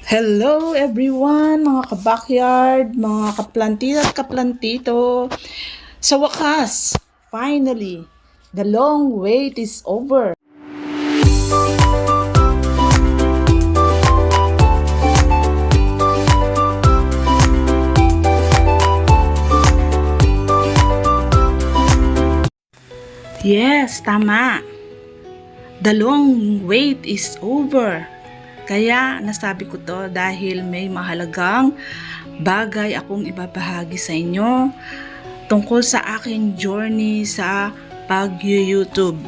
Hello everyone, mga ka-backyard, mga kaplantito at kaplantito. Sa wakas, finally, the long wait is over. Yes, tama. The long wait is over. Kaya nasabi ko to dahil may mahalagang bagay akong ibabahagi sa inyo tungkol sa aking journey sa pag-YouTube.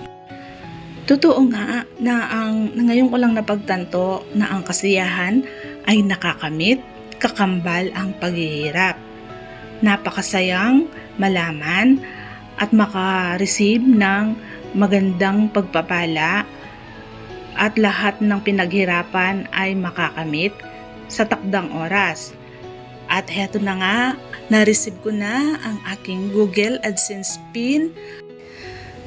Totoo nga na ngayon ko lang napagtanto na ang kasiyahan ay nakakamit, kakambal ang paghihirap. Napakasayang malaman at maka-receive ng magandang pagpapala at lahat ng pinaghirapan ay makakamit sa takdang oras. At heto na nga, na-receive ko na ang aking Google AdSense PIN.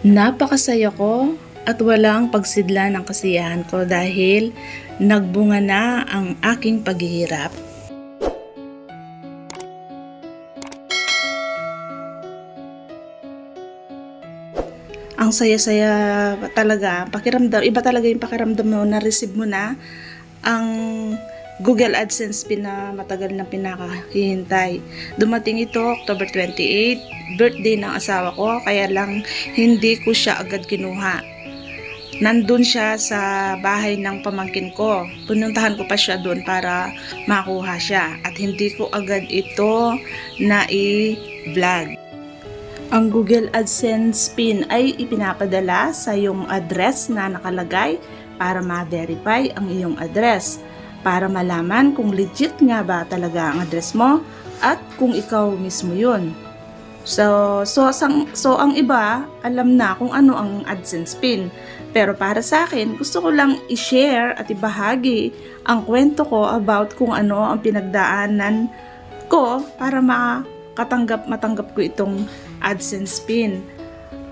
Napakasaya ko at walang pagsidla ng kasiyahan ko dahil nagbunga na ang aking paghihirap. Ang saya-saya talaga, pakiramdam, iba talaga yung pakiramdam mo na receive mo na ang Google AdSense PIN na matagal na pinakahihintay. Dumating ito October 28, birthday ng asawa ko, kaya lang hindi ko siya agad kinuha. Nandun siya sa bahay ng pamangkin ko. Pununtahan ko pa siya doon para makuha siya at hindi ko agad ito na i-vlog. Ang Google AdSense PIN ay ipinapadala sa iyong address na nakalagay para ma-verify ang iyong address, para malaman kung legit nga ba talaga ang address mo at kung ikaw mismo yun. So ang iba alam na kung ano ang AdSense PIN, pero para sa akin gusto ko lang i-share at ibahagi ang kwento ko about kung ano ang pinagdaanan ko para matanggap ko itong AdSense PIN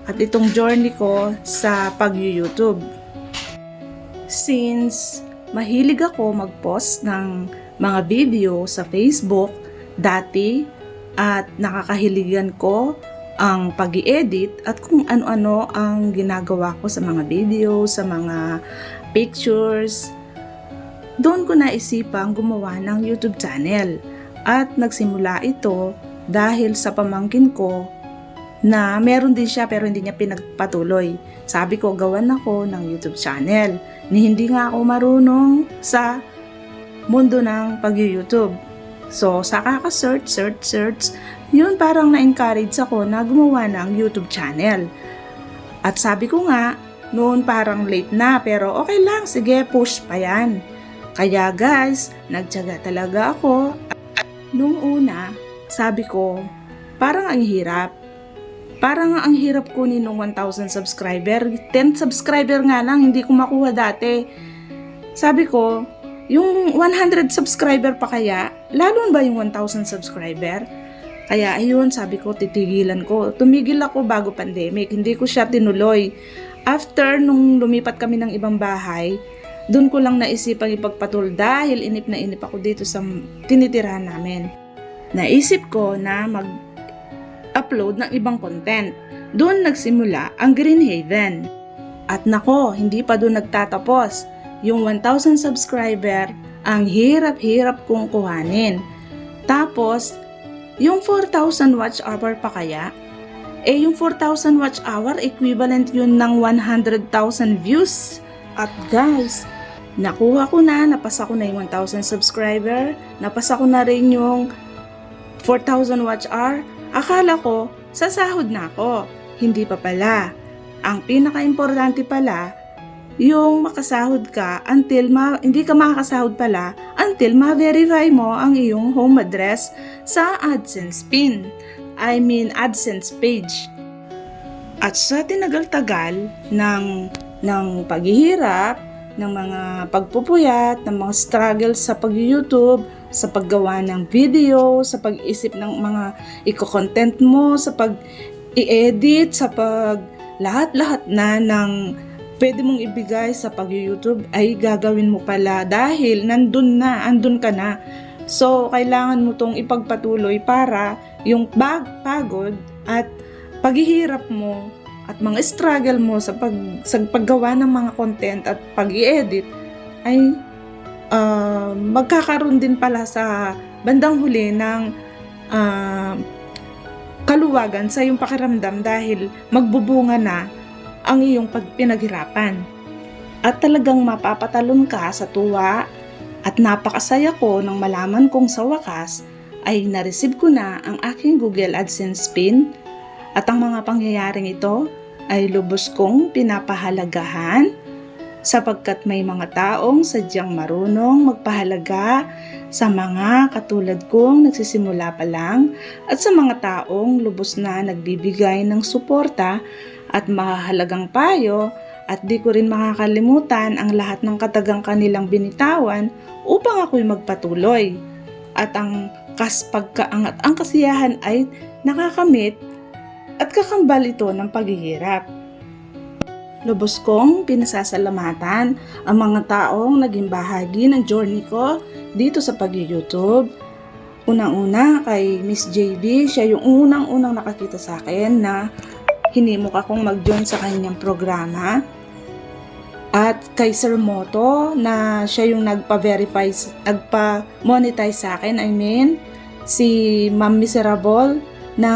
at itong journey ko sa pag-YouTube. Since mahilig ako mag-post ng mga video sa Facebook dati at nakakahiligan ko ang pag-i-edit at kung ano-ano ang ginagawa ko sa mga video, sa mga pictures, doon ko naisipang gumawa ng YouTube channel at nagsimula ito dahil sa pamangkin ko na meron din siya pero hindi niya pinagpatuloy. Sabi ko, gawan ako ng YouTube channel. Ni hindi nga ako marunong sa mundo ng pag-YouTube. So, sa kaka-search, yun parang na-encourage ako na gumawa ng YouTube channel. At sabi ko nga, noon parang late na pero okay lang, sige, push pa yan. Kaya guys, nagtiyaga talaga ako. Nung una, sabi ko, parang ang hirap. Parang ang hirap kunin ng 1,000 subscriber. 10 subscriber nga lang, hindi ko makuha dati. Sabi ko, yung 100 subscriber pa kaya, lalo ba yung 1,000 subscriber? Kaya ayun, sabi ko, titigilan ko. Tumigil ako bago pandemic, hindi ko siya tinuloy. After nung lumipat kami ng ibang bahay, doon ko lang naisipang ipagpatul dahil inip na inip ako dito sa tinitirahan namin. Naisip ko na mag-upload ng ibang content. Doon nagsimula ang Green Haven. At nako, hindi pa doon nagtatapos. Yung 1,000 subscriber, ang hirap-hirap kong kuhanin. Tapos, yung 4,000 watch hour pa kaya? Yung 4,000 watch hour, equivalent yun ng 100,000 views. At guys, nakuha ko na, napasa ko na yung 1,000 subscriber, napasa ko na rin yung 4,000 watch hour. Akala ko, sasahod na ako. Hindi pa pala. Ang pinaka-importante pala, yung makasahod ka hindi ka makakasahod pala until ma-verify mo ang iyong home address sa AdSense PIN. AdSense page. At sa tinagal-tagal ng paghihirap, ng mga pagpupuyat, ng mga struggles sa pag-YouTube, sa paggawa ng video, sa pag-isip ng mga iko-content mo, sa pag-i-edit, sa lahat-lahat na ng pwede mong ibigay sa pag-YouTube ay gagawin mo pala dahil andun ka na. So, kailangan mo tong ipagpatuloy para yung pagod at paghihirap mo at mga struggle mo sa paggawa ng mga content at pag-i-edit ay magkakaroon din pala sa bandang huli ng kaluwagan sa iyong pakiramdam dahil magbubunga na ang iyong pinaghirapan. At talagang mapapatalon ka sa tuwa at napakasaya ko nang malaman kong sa wakas ay na-receive ko na ang aking Google AdSense PIN at ang mga pangyayaring ito ay lubos kong pinapahalagahan sapagkat may mga taong sadyang marunong magpahalaga sa mga katulad kong nagsisimula pa lang at sa mga taong lubos na nagbibigay ng suporta at mahalagang payo at di ko rin makakalimutan ang lahat ng katagang kanilang binitawan upang ako'y magpatuloy. At ang pagkaangat ang kasiyahan ay nakakamit at kakambal ito ng paghihirap. Lubos kong pinasasalamatan ang mga taong naging bahagi ng journey ko dito sa pag-YouTube. Unang-una kay Miss JB, siya yung unang-unang nakakita sa akin na hinimok akong mag-join sa kanyang programa. At kay Sir Moto na siya yung nagpa-monetize sa akin. Si Ma'am Miserable na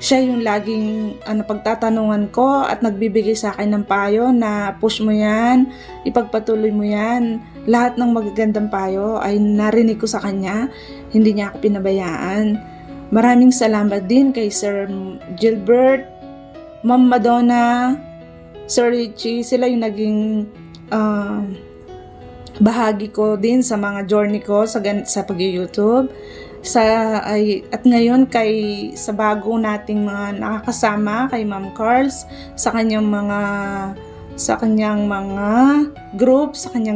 siya yung laging pagtatanungan ko at nagbibigay sa akin ng payo na push mo yan, ipagpatuloy mo yan. Lahat ng magagandang payo ay narinig ko sa kanya, hindi niya ako pinabayaan. Maraming salamat din kay Sir Gilbert, Ma'am Madonna, Sir Richie. Sila yung naging bahagi ko din sa mga journey ko sa pag-YouTube. At ngayon sa bago nating mga nakakasama kay Ma'am Carls sa kanyang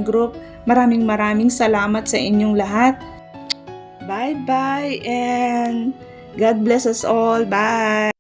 group, maraming salamat sa inyong lahat. Bye and God bless us all. Bye.